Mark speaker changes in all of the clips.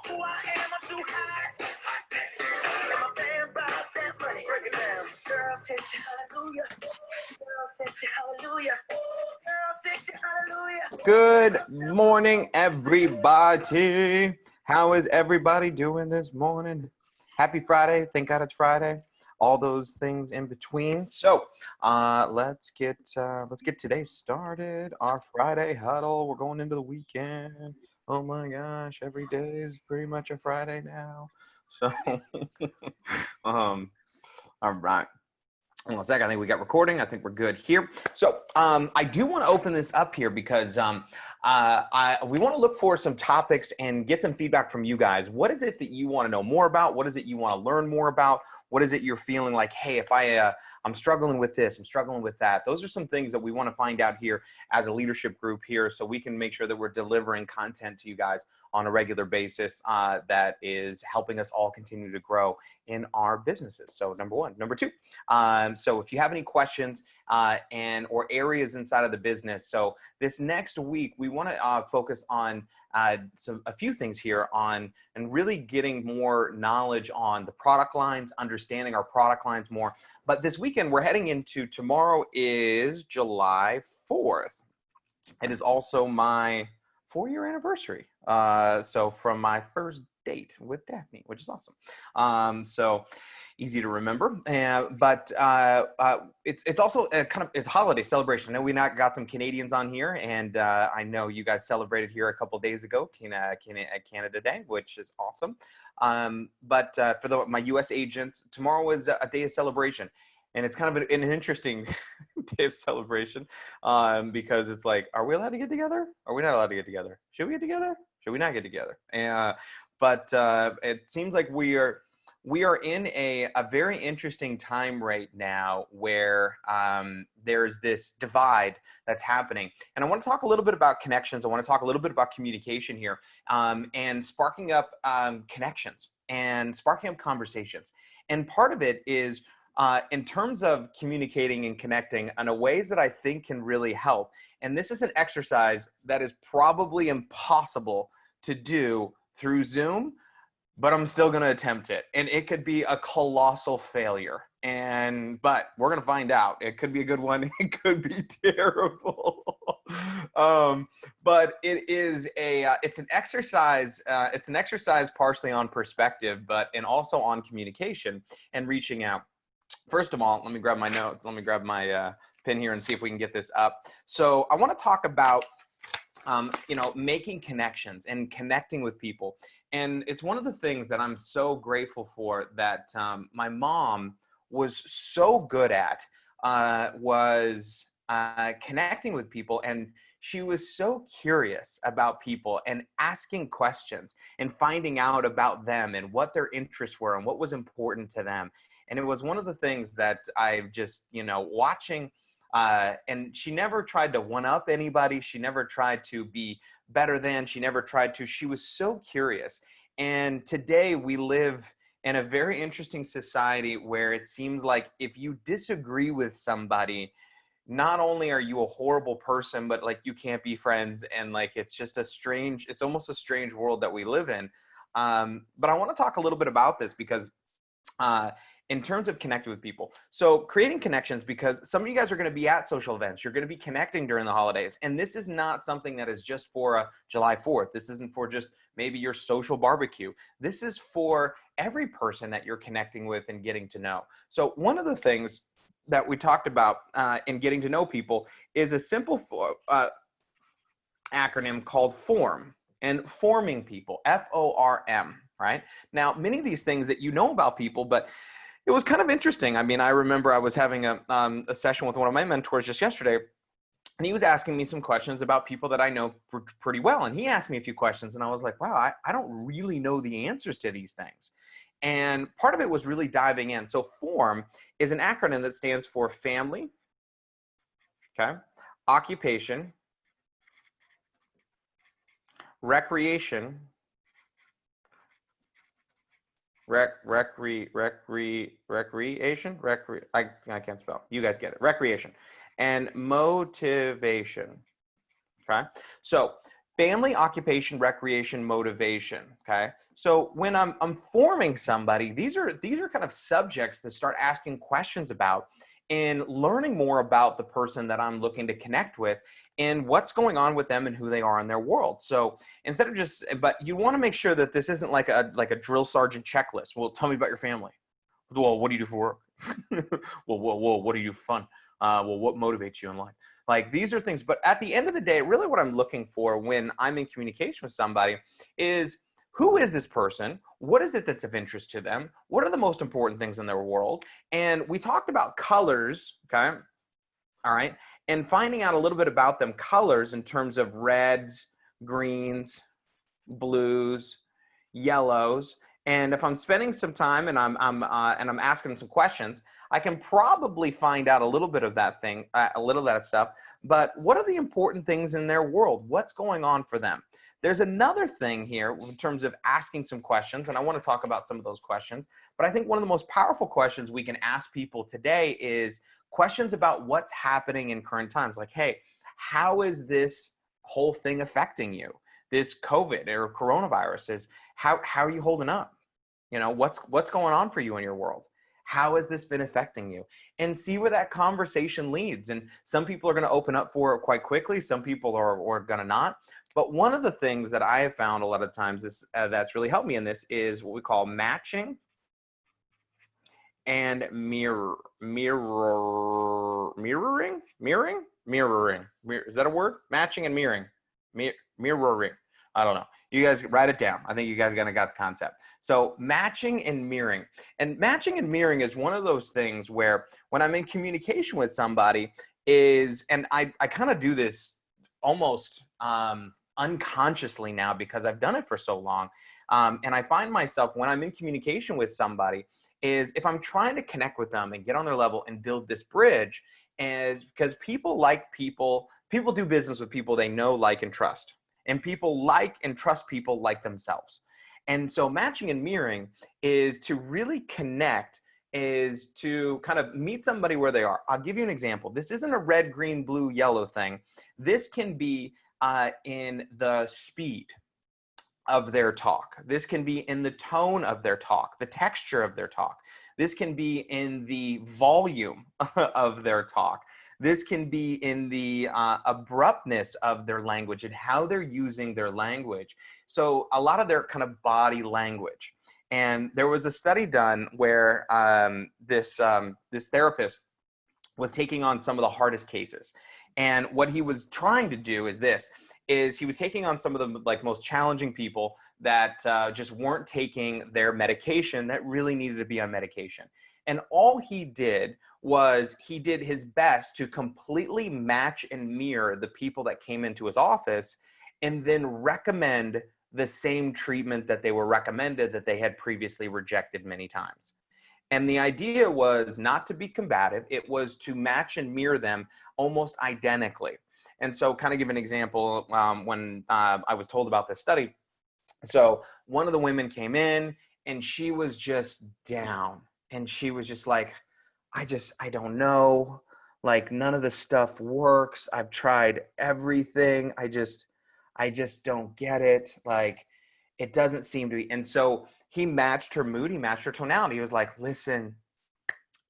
Speaker 1: who I am, I'm too high. I'm a man about that money. Break it down. Girls hit you, hallelujah. Girls hit you, hallelujah. Girls hit you, hallelujah.
Speaker 2: Good morning, everybody. How is everybody doing this morning? Happy Friday. Thank God it's Friday. All those things in between. So let's get today started. Our Friday huddle. We're going into the weekend. Oh my gosh, every day is pretty much a Friday now. So all right. One second, I think we got recording. I think we're good here. So I do want to open this up here because we want to look for some topics and get some feedback from you guys. What is it that you want to know more about? What is it you want to learn more about? What is it you're feeling like, hey, if I'm struggling with this, I'm struggling with that. Those are some things that we want to find out here as a leadership group here so we can make sure that we're delivering content to you guys on a regular basis that is helping us all continue to grow in our businesses. So number one. Number two, so if you have any questions or areas inside of the business, so this next week we want to focus on a few things here on and really getting more knowledge on the product lines, understanding our product lines more. But this weekend we're heading into, tomorrow is July 4th. It is also my 4-year anniversary. So from my first date with Daphne, which is awesome. So easy to remember. But it's also it's holiday celebration. I know we got some Canadians on here, and I know you guys celebrated here a couple days ago, Canada Day, which is awesome. But for my U.S. agents, tomorrow is a day of celebration. And it's kind of an interesting day of celebration because it's like, are we allowed to get together? Are we not allowed to get together? Should we get together? Should we not get together? But it seems like we are in a very interesting time right now where there's this divide that's happening. And I want to talk a little bit about connections. I want to talk a little bit about communication here and sparking up connections and sparking up conversations. And part of it is in terms of communicating and connecting in a ways that I think can really help. And this is an exercise that is probably impossible to do through Zoom, but I'm still going to attempt it. And it could be a colossal failure. But we're going to find out. It could be a good one. It could be terrible. But it's an exercise. It's an exercise partially on perspective, and also on communication and reaching out. First of all, let me grab my note. Let me grab my pen here and see if we can get this up. So I want to talk about, making connections and connecting with people. And it's one of the things that I'm so grateful for that my mom was so good at was connecting with people. And she was so curious about people and asking questions and finding out about them and what their interests were and what was important to them. And it was one of the things that I've just, watching, and she never tried to one-up anybody. She never tried to be better than, she was so curious. And today we live in a very interesting society where it seems like if you disagree with somebody, not only are you a horrible person, but like you can't be friends. And like, it's almost a strange world that we live in. But I want to talk a little bit about this because, in terms of connecting with people. So creating connections, because some of you guys are going to be at social events. You're going to be connecting during the holidays. And this is not something that is just for July 4th. This isn't for just maybe your social barbecue. This is for every person that you're connecting with and getting to know. So one of the things that we talked about in getting to know people is a simple acronym called FORM, and forming people, F-O-R-M, right? Now, many of these things that you know about people, but it was kind of interesting. I mean, I remember I was having a session with one of my mentors just yesterday, and he was asking me some questions about people that I know pretty well. And he asked me a few questions, and I was like, wow, I don't really know the answers to these things. And part of it was really diving in. So FORM is an acronym that stands for family, okay, occupation, recreation, recreation, I can't spell. You guys get it. Recreation and motivation. Okay. So Family, occupation, recreation, motivation. Okay. So when I'm forming somebody, these are kind of subjects to start asking questions about and learning more about the person that I'm looking to connect with and what's going on with them and who they are in their world. So instead of just, but you want to make sure that this isn't like a drill sergeant checklist. Well, tell me about your family. Well, what do you do for work? well, what do you do for fun? Well, what motivates you in life? Like these are things, but at the end of the day, really what I'm looking for when I'm in communication with somebody is, who is this person? What is it that's of interest to them? What are the most important things in their world? And we talked about colors, okay? All right. And finding out a little bit about them, colors in terms of reds, greens, blues, yellows. And if I'm spending some time and I'm asking some questions, I can probably find out a little bit of that thing, a little of that stuff. But what are the important things in their world? What's going on for them? There's another thing here in terms of asking some questions, and I want to talk about some of those questions. But I think one of the most powerful questions we can ask people today is questions about what's happening in current times. Like, hey, how is this whole thing affecting you? This COVID or coronavirus is, how are you holding up? You know, what's going on for you in your world? How has this been affecting you? And see where that conversation leads. And some people are going to open up for it quite quickly. Some people are going to not. But one of the things that I have found a lot of times is, that's really helped me in this is what we call matching and mirroring. Is that a word? Matching and mirroring. Mirroring. I don't know. You guys write it down. I think you guys got the concept. So matching and mirroring. And matching and mirroring is one of those things where when I'm in communication with somebody is, and I kind of do this almost unconsciously now because I've done it for so long. And I find myself when I'm in communication with somebody is, if I'm trying to connect with them and get on their level and build this bridge, is because people do business with people they know, like, and trust. And people like and trust people like themselves. And so matching and mirroring is to really connect, is to kind of meet somebody where they are. I'll give you an example. This isn't a red, green, blue, yellow thing. This can be in the speed of their talk. This can be in the tone of their talk, the texture of their talk. This can be in the volume of their talk. This can be in the abruptness of their language and how they're using their language. So a lot of their kind of body language. And there was a study done where this therapist was taking on some of the hardest cases. And what he was trying to do is he was taking on some of the most challenging people that just weren't taking their medication, that really needed to be on medication. And all he did was he did his best to completely match and mirror the people that came into his office and then recommend the same treatment that they were recommended that they had previously rejected many times. And the idea was not to be combative. It was to match and mirror them almost identically. And so kind of give an example when I was told about this study. So one of the women came in and she was just down and she was just like, I don't know. Like, none of the stuff works. I've tried everything. I just don't get it. Like, it doesn't seem to be. And so he matched her mood. He matched her tonality. He was like, listen,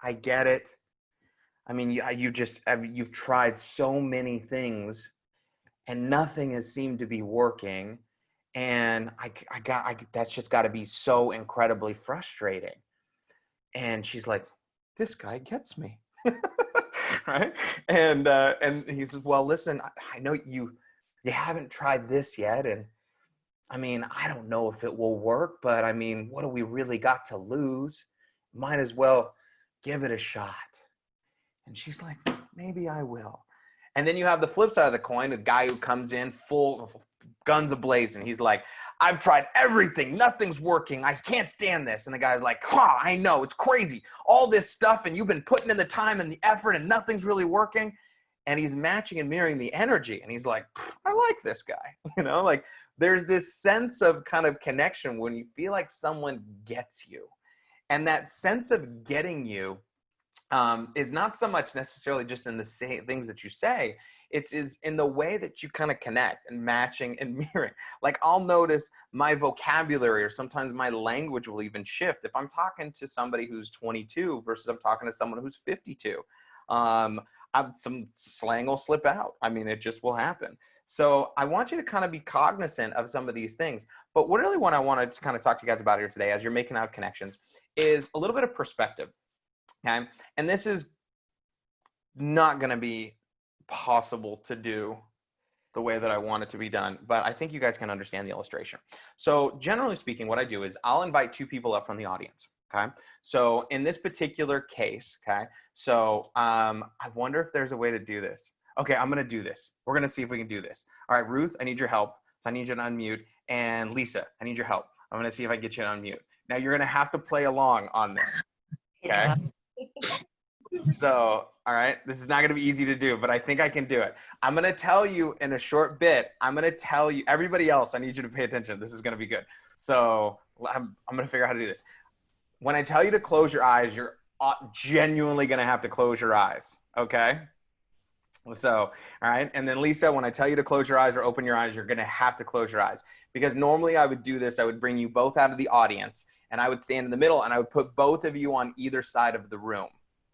Speaker 2: I get it. I mean, you've tried so many things and nothing has seemed to be working. And that's just got to be so incredibly frustrating. And she's like, this guy gets me. Right. And he says, well, listen, I know you haven't tried this yet. And I mean, I don't know if it will work, but I mean, what do we really got to lose? Might as well give it a shot. And she's like, maybe I will. And then you have the flip side of the coin, a guy who comes in full guns ablazing. He's like, I've tried everything. Nothing's working. I can't stand this. And the guy's like, I know. It's crazy. All this stuff, and you've been putting in the time and the effort, and nothing's really working. And he's matching and mirroring the energy. And he's like, I like this guy. You know, like, there's this sense of kind of connection when you feel like someone gets you. And that sense of getting you is not so much necessarily just in the same things that you say. It's is in the way that you kind of connect and matching and mirroring. Like I'll notice my vocabulary or sometimes my language will even shift. If I'm talking to somebody who's 22 versus I'm talking to someone who's 52, some slang will slip out. I mean, it just will happen. So I want you to kind of be cognizant of some of these things. But what really what I want to kind of talk to you guys about here today as you're making out connections is a little bit of perspective. Okay. And this is not going to be possible to do the way that I want it to be done, but I think you guys can understand the illustration. So generally speaking, what I do is I'll invite two people up from the audience. Okay. So in this particular case, okay, so I wonder if there's a way to do this. Okay, I'm going to do this. We're going to see if we can do this. All right, Ruth, I need your help. So I need you to unmute. And Lisa, I need your help. I'm going to see if I can get you to unmute. Now you're going to have to play along on this. Okay. So, all right, this is not going to be easy to do, but I think I can do it. I'm going to tell you in a short bit, I'm going to tell you, everybody else, I need you to pay attention. This is going to be good. So I'm going to figure out how to do this. When I tell you to close your eyes, you're genuinely going to have to close your eyes. Okay. So, all right. And then Lisa, when I tell you to close your eyes or open your eyes, you're going to have to close your eyes, because normally I would do this. I would bring you both out of the audience and I would stand in the middle and I would put both of you on either side of the room.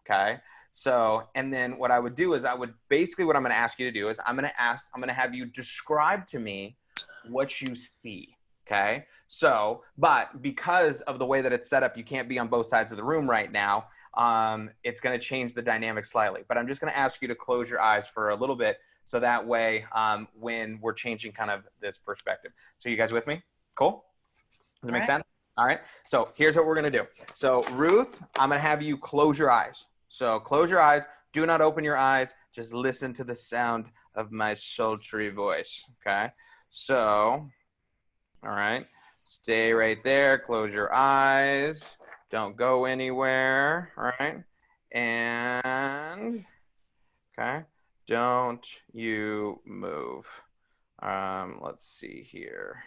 Speaker 2: Okay. So, and then what I would do is I would basically, what I'm going to ask you to do is I'm going to have you describe to me what you see. Okay. So, but because of the way that it's set up, you can't be on both sides of the room right now. It's going to change the dynamic slightly, but I'm just going to ask you to close your eyes for a little bit. So that way, when we're changing kind of this perspective. So you guys with me? Cool. Does it make sense? All right. So here's what we're going to do. So Ruth, I'm going to have you close your eyes. So close your eyes. Do not open your eyes. Just listen to the sound of my sultry voice. Okay. So, all right. Stay right there. Close your eyes. Don't go anywhere. All right. And, okay. Don't you move. Let's see here.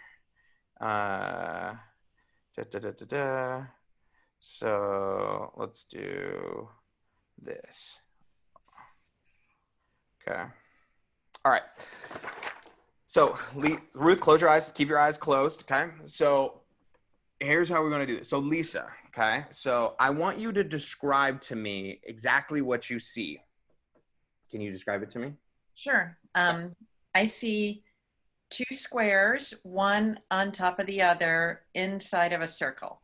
Speaker 2: So let's do this. Okay. All right. So Ruth, close your eyes. Keep your eyes closed. Okay. So here's how we're going to do this. So Lisa, okay. So I want you to describe to me exactly what you see. Can you describe it to me?
Speaker 3: Sure. I see two squares, one on top of the other, inside of a circle.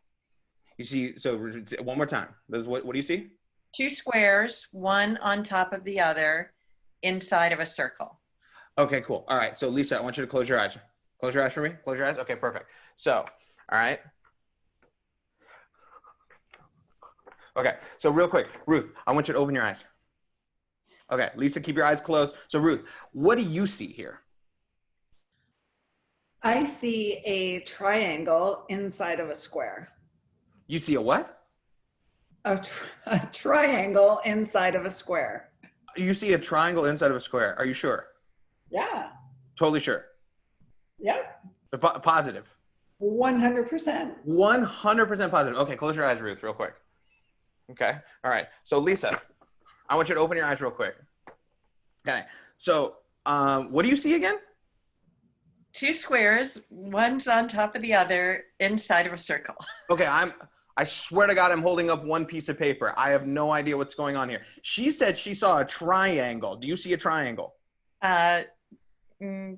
Speaker 2: You see, so one more time. What do you see?
Speaker 3: Two squares, one on top of the other, inside of a circle.
Speaker 2: Okay, cool. All right. So Lisa, I want you to close your eyes. Close your eyes for me. Close your eyes. Okay, perfect. So, all right. Okay. So real quick, Ruth, I want you to open your eyes. Okay. Lisa, keep your eyes closed. So Ruth, what do you see here?
Speaker 4: I see a triangle inside of a square.
Speaker 2: You see a what?
Speaker 4: A triangle inside of a square.
Speaker 2: You see a triangle inside of a square. Are you sure?
Speaker 4: Yeah.
Speaker 2: Totally sure.
Speaker 4: Yep.
Speaker 2: Positive.
Speaker 4: 100%.
Speaker 2: 100% positive. Okay, close your eyes, Ruth, real quick. Okay. All right. So Lisa, I want you to open your eyes real quick. Okay. So what do you see again?
Speaker 3: Two squares, one's on top of the other, inside of a circle.
Speaker 2: Okay, I swear to God, I'm holding up one piece of paper. I have no idea what's going on here. She said she saw a triangle. Do you see a triangle?
Speaker 3: No.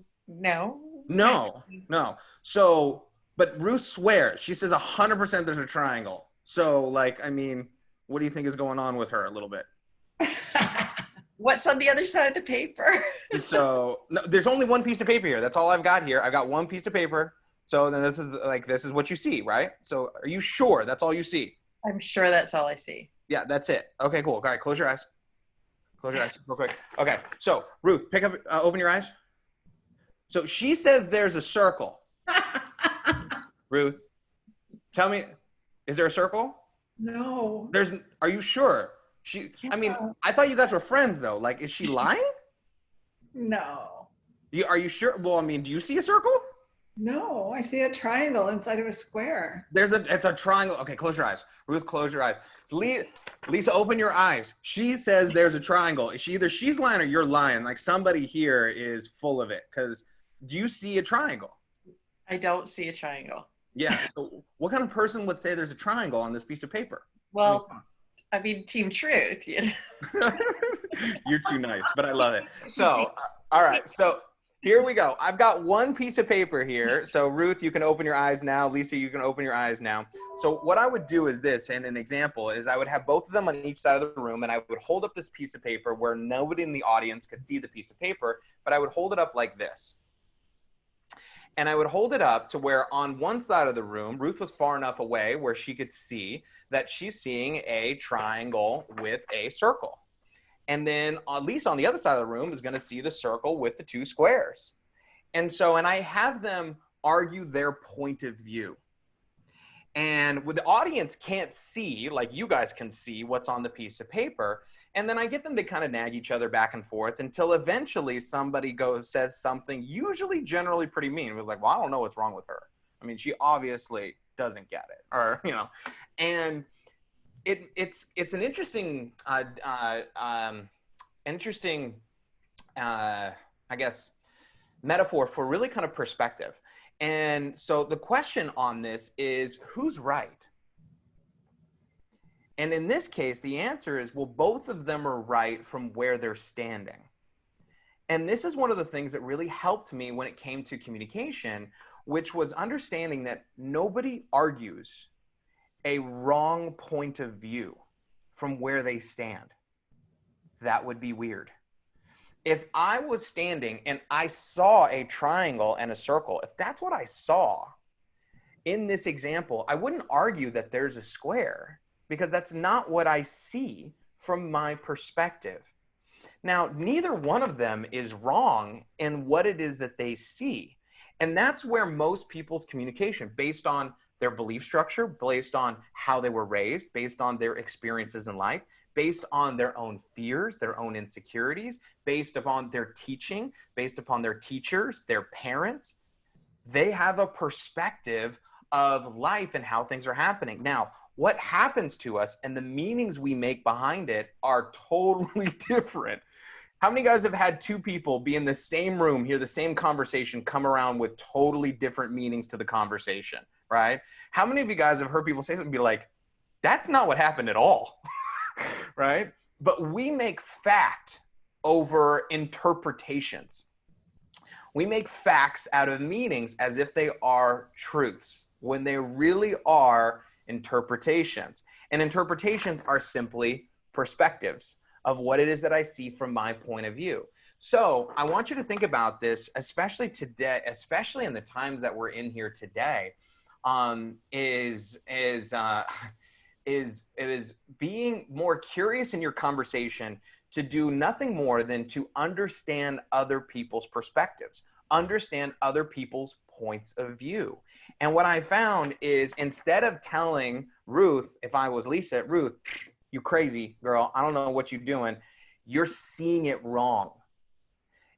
Speaker 2: No. So, but Ruth swears. She says 100% there's a triangle. So, like, I mean, what do you think is going on with her a little bit?
Speaker 3: What's on the other side of the paper?
Speaker 2: So, no, there's only one piece of paper here. That's all I've got here. I've got one piece of paper. So then this is what you see, right? So are you sure that's all you see?
Speaker 3: I'm sure that's all I see.
Speaker 2: Yeah, that's it. Okay, cool. All right, close your eyes. Close your eyes real quick. Okay, so Ruth, open your eyes. So she says there's a circle. Ruth, tell me, is there a circle?
Speaker 4: No.
Speaker 2: Are you sure? I mean, I thought you guys were friends though. Like, is she lying?
Speaker 4: No.
Speaker 2: Are you sure? Well, I mean, do you see a circle?
Speaker 4: No, I see a triangle inside of a square.
Speaker 2: It's a triangle. Okay, close your eyes. Ruth, close your eyes. Lisa, open your eyes. She says there's a triangle. Either she's lying or you're lying. Like somebody here is full of it. Because do you see a triangle?
Speaker 3: I don't see a triangle.
Speaker 2: Yeah. So what kind of person would say there's a triangle on this piece of paper?
Speaker 3: Well, I mean, Team Truth, you know.
Speaker 2: You're too nice, but I love it. So, all right. So here we go. I've got one piece of paper here. So Ruth, you can open your eyes now. Lisa, you can open your eyes now. So what I would do is this, and an example is I would have both of them on each side of the room, and I would hold up this piece of paper where nobody in the audience could see the piece of paper, but I would hold it up like this. And I would hold it up to where on one side of the room, Ruth was far enough away where she could see that she's seeing a triangle with a circle. And then Lisa on the other side of the room is going to see the circle with the two squares. And I have them argue their point of view. And with the audience can't see, like you guys can see what's on the piece of paper. And then I get them to kind of nag each other back and forth until eventually somebody says something usually generally pretty mean. We're like, well, I don't know what's wrong with her. I mean, she obviously doesn't get it, or, you know, and it's an interesting, I guess, metaphor for really kind of perspective. And so the question on this is, who's right? And in this case, the answer is, well, both of them are right from where they're standing. And this is one of the things that really helped me when it came to communication, which was understanding that nobody argues a wrong point of view from where they stand. That would be weird. If I was standing and I saw a triangle and a circle, if that's what I saw in this example, I wouldn't argue that there's a square, because that's not what I see from my perspective. Now, neither one of them is wrong in what it is that they see. And that's where most people's communication, based on their belief structure, based on how they were raised, based on their experiences in life, based on their own fears, their own insecurities, based upon their teaching, based upon their teachers, their parents, they have a perspective of life and how things are happening. Now, what happens to us and the meanings we make behind it are totally different. How many guys have had two people be in the same room, hear the same conversation, come around with totally different meanings to the conversation, right? How many of you guys have heard people say something and be like, that's not what happened at all, right? But we make fact over interpretations. We make facts out of meanings as if they are truths, when they really are interpretations. And interpretations are simply perspectives of what it is that I see from my point of view. So I want you to think about this, especially today, especially in the times that we're in here today, is being more curious in your conversation to do nothing more than to understand other people's perspectives, understand other people's points of view. And what I found is, instead of telling Ruth, if I was Lisa, Ruth, you crazy girl, I don't know what you're doing, you're seeing it wrong.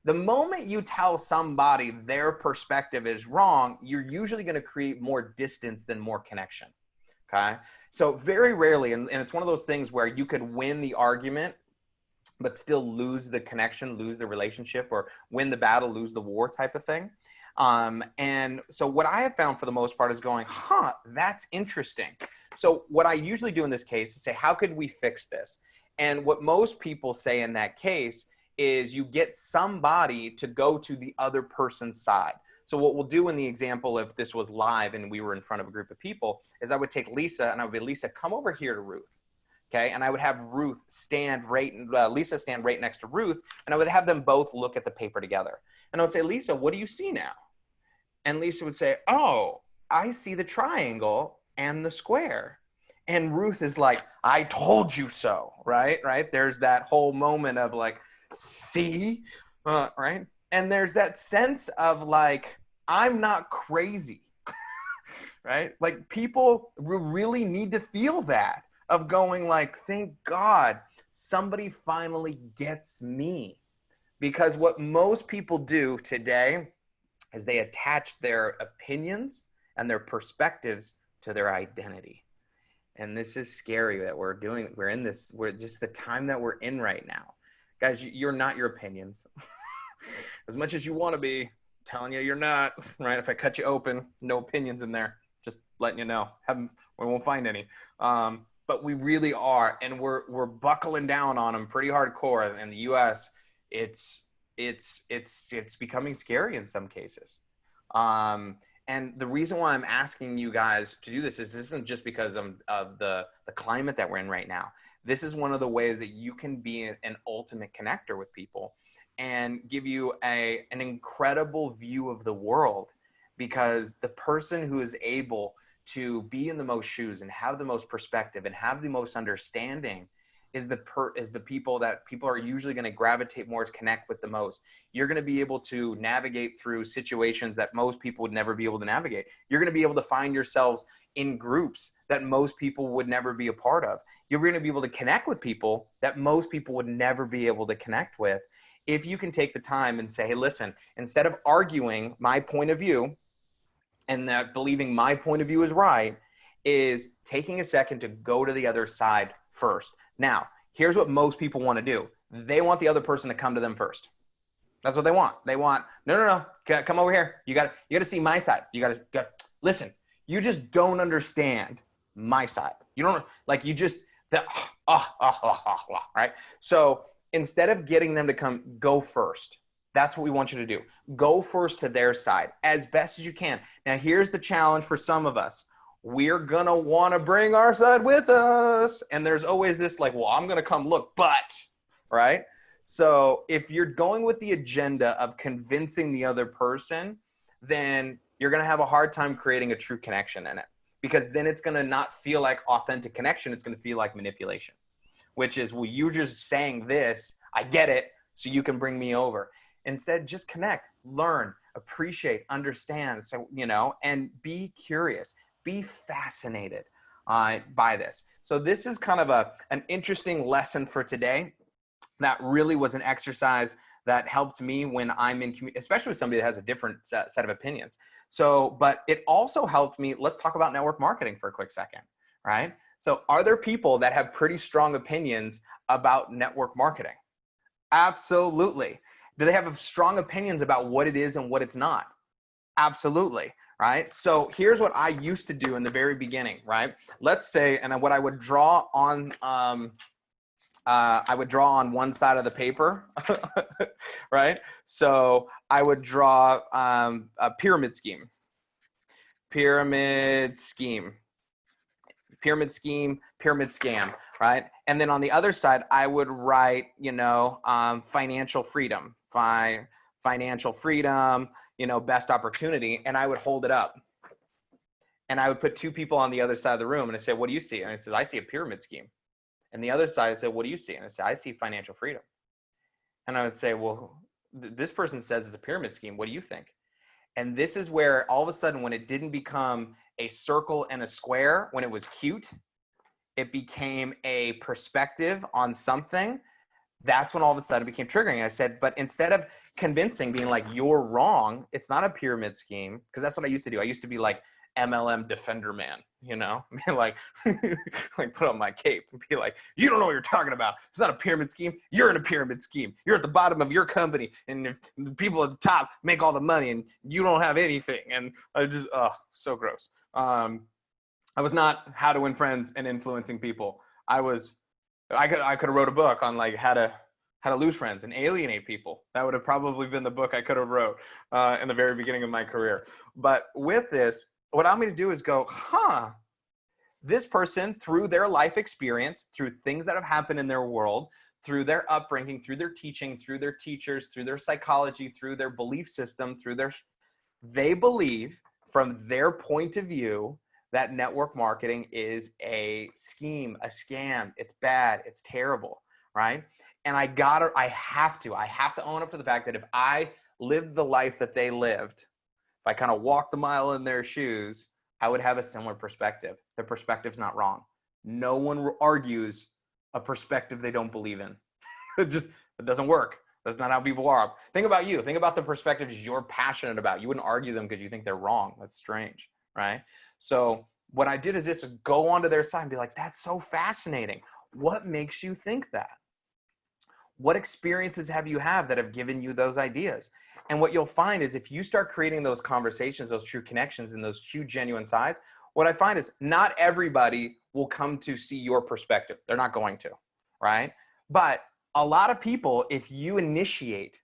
Speaker 2: The moment you tell somebody their perspective is wrong, you're usually going to create more distance than more connection. Okay? So very rarely, and it's one of those things where you could win the argument, but still lose the connection, lose the relationship, or win the battle, lose the war type of thing. And so what I have found for the most part is going, that's interesting. So what I usually do in this case is say, how could we fix this? And what most people say in that case is you get somebody to go to the other person's side. So what we'll do in the example, if this was live and we were in front of a group of people, is I would take Lisa and I would be, Lisa, come over here to Ruth. Okay. And I would have Ruth Lisa stand right next to Ruth, and I would have them both look at the paper together. And I would say, Lisa, what do you see now? And Lisa would say, oh, I see the triangle and the square. And Ruth is like, I told you so, right? Right. There's that whole moment of like, see, right? And there's that sense of like, I'm not crazy, right? Like, people really need to feel that, of going like, thank God somebody finally gets me. Because what most people do today is they attach their opinions and their perspectives to their identity. And this is scary that we're just the time that we're in right now. Guys, you're not your opinions. As much as you want to be, I'm telling you, you're not, right? If I cut you open, no opinions in there, just letting you know. We won't find any. But we really are, and we're buckling down on them pretty hardcore. In the U.S., it's becoming scary in some cases. And the reason why I'm asking you guys to do this isn't just because of the climate that we're in right now. This is one of the ways that you can be an ultimate connector with people and give you an incredible view of the world, because the person who is able to be in the most shoes and have the most perspective and have the most understanding is the people that people are usually going to gravitate more to connect with the most. You're going to be able to navigate through situations that most people would never be able to navigate. You're going to be able to find yourselves in groups that most people would never be a part of. You're going to be able to connect with people that most people would never be able to connect with. If you can take the time and say, hey, listen, instead of arguing my point of view and that believing my point of view is right, is taking a second to go to the other side first. Now, here's what most people want to do. They want the other person to come to them first. That's what they want. They want, no, come over here. You got to see my side. You got to listen. You just don't understand my side. You don't right? So instead of getting them to go first. That's what we want you to do. Go first to their side as best as you can. Now, here's the challenge for some of us. We're going to want to bring our side with us. And there's always this like, well, I'm going to come look, but, right? So if you're going with the agenda of convincing the other person, then you're going to have a hard time creating a true connection in it, because then it's going to not feel like authentic connection. It's going to feel like manipulation, which is, well, you're just saying this, I get it, so you can bring me over. Instead, just connect, learn, appreciate, understand, so, and be curious, be fascinated by this. So this is kind of an interesting lesson for today. That really was an exercise that helped me when I'm in community, especially with somebody that has a different set of opinions. So, but it also helped me. Let's talk about network marketing for a quick second, right? So are there people that have pretty strong opinions about network marketing? Absolutely. Do they have strong opinions about what it is and what it's not? Absolutely, right? So here's what I used to do in the very beginning, right? Let's say, and what I would draw on, one side of the paper, right? So I would draw a pyramid scheme, pyramid scam, right? And then on the other side, I would write, financial freedom, best opportunity. And I would hold it up. And I would put two people on the other side of the room and I said, what do you see? And I said, I see a pyramid scheme. And the other side, I said, what do you see? And I said, I see financial freedom. And I would say, well, this person says it's a pyramid scheme. What do you think? And this is where all of a sudden, when it didn't become a circle and a square, when it was cute, it became a perspective on something. That's when all of a sudden it became triggering. I said, but instead of convincing, being like, you're wrong, it's not a pyramid scheme, because that's what I used to do. I used to be like MLM defender man, like, like put on my cape and be like, you don't know what you're talking about. It's not a pyramid scheme. You're in a pyramid scheme. You're at the bottom of your company, and if the people at the top make all the money and you don't have anything. And I just, so gross. I was not how to win friends and influencing people. I could have wrote a book on like how to lose friends and alienate people. That would have probably been the book I could have wrote in the very beginning of my career. But with this, what I'm going to do is go, this person, through their life experience, through things that have happened in their world, through their upbringing, through their teaching, through their teachers, through their psychology, through their belief system, they believe from their point of view that network marketing is a scheme, a scam. It's bad. It's terrible, right? And I have to own up to the fact that if I lived the life that they lived, if I kind of walked the mile in their shoes, I would have a similar perspective. The perspective's not wrong. No one argues a perspective they don't believe in. It doesn't work. That's not how people are. Think about you. Think about the perspectives you're passionate about. You wouldn't argue them because you think they're wrong. That's strange, right? So what I did is this: is go onto their side and be like, that's so fascinating. What makes you think that? What experiences have you had that have given you those ideas? And what you'll find is if you start creating those conversations, those true connections, and those true genuine sides, what I find is not everybody will come to see your perspective. They're not going to, right? But a lot of people, if you initiate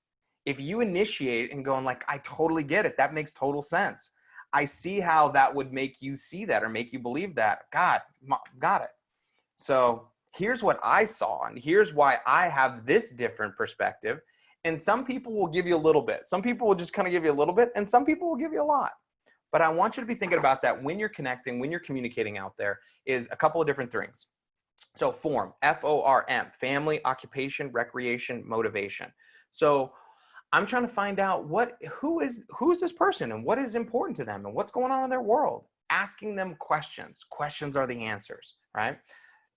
Speaker 2: and going like, I totally get it. That makes total sense. I see how that would make you see that or make you believe that. God, got it. So here's what I saw, and here's why I have this different perspective. And some people will give you a little bit. Some people will just kind of give you a little bit, and some people will give you a lot. But I want you to be thinking about that when you're connecting, when you're communicating out there, is a couple of different things. So form, F-O-R-M, family, occupation, recreation, motivation. So I'm trying to find out who is this person and what is important to them and what's going on in their world. Asking them questions. Questions are the answers, right?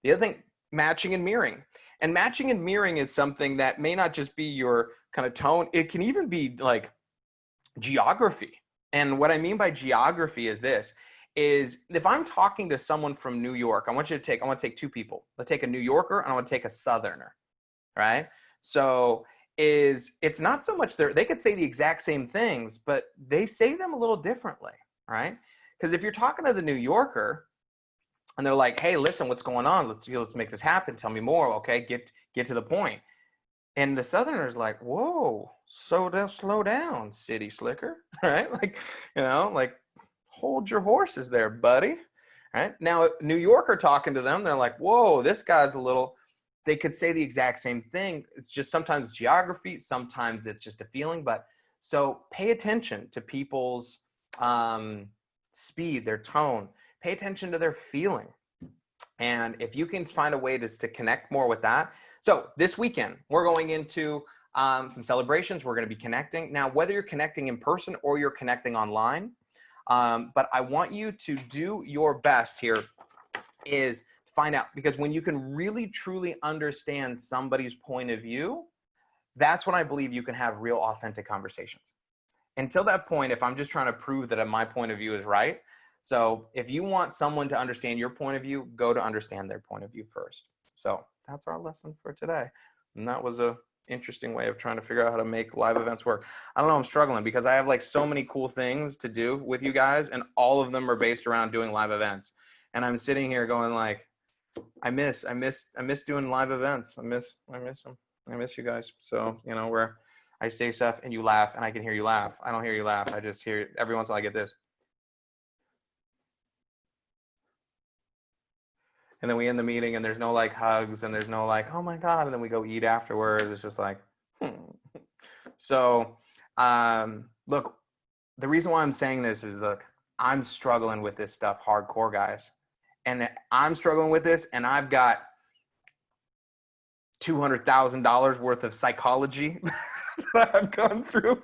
Speaker 2: The other thing, matching and mirroring. And matching and mirroring is something that may not just be your kind of tone. It can even be like geography. And what I mean by geography is this, is if I'm talking to someone from New York, I want to take two people. Let's take a New Yorker and I want to take a Southerner, right? So it's not so much they could say the exact same things, but they say them a little differently, right? Because if you're talking to the New Yorker and they're like, hey, listen, what's going on? Let's make this happen. Tell me more. Okay, get to the point. And the Southerner's like, whoa, slow down, city slicker, right? Like, like hold your horses there, buddy. Right? Now, New Yorker talking to them, they're like, whoa, this guy's they could say the exact same thing. It's just sometimes geography, sometimes it's just a feeling. But so pay attention to people's speed, their tone, pay attention to their feeling. And if you can find a way to connect more with that. So this weekend, we're going into some celebrations. We're going to be connecting. Now, whether you're connecting in person or you're connecting online, but I want you to do your best here is find out, because when you can really, truly understand somebody's point of view, that's when I believe you can have real, authentic conversations. Until that point, if I'm just trying to prove that my point of view is right, so if you want someone to understand your point of view, go to understand their point of view first. So that's our lesson for today. And that was a interesting way of trying to figure out how to make live events work. I don't know, I'm struggling because I have like so many cool things to do with you guys, and all of them are based around doing live events. And I'm sitting here going like, I miss doing live events. I miss them. I miss you guys. So, where I say stuff and you laugh and I can hear you laugh. I don't hear you laugh. I just hear every once in a while I get this. And then we end the meeting and there's no like hugs and there's no like, oh my God. And then we go eat afterwards. It's just like, So, look, the reason why I'm saying this is, look, I'm struggling with this stuff hardcore, guys. And I'm struggling with this, and I've got $200,000 worth of psychology that I've gone through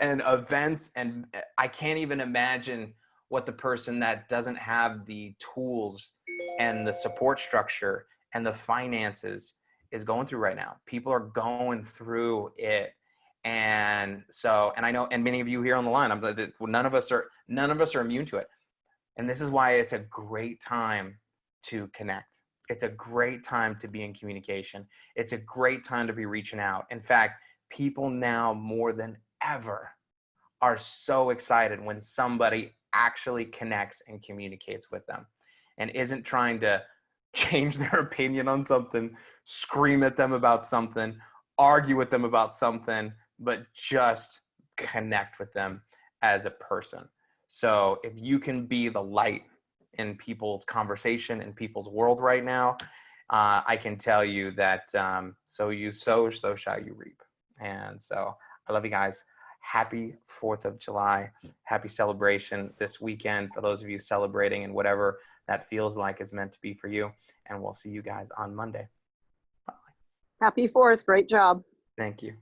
Speaker 2: and events, and I can't even imagine what the person that doesn't have the tools and the support structure and the finances is going through right now. People are going through it. And so, and I know, and many of you here on the line, none of us are immune to it. And this is why it's a great time to connect. It's a great time to be in communication. It's a great time to be reaching out. In fact, people now more than ever are so excited when somebody actually connects and communicates with them and isn't trying to change their opinion on something, scream at them about something, argue with them about something, but just connect with them as a person. So if you can be the light in people's conversation, in people's world right now, I can tell you that so you sow, so shall you reap. And so I love you guys. Happy 4th of July. Happy celebration this weekend for those of you celebrating, and whatever that feels like is meant to be for you. And we'll see you guys on Monday. Bye.
Speaker 5: Happy 4th. Great job.
Speaker 2: Thank you.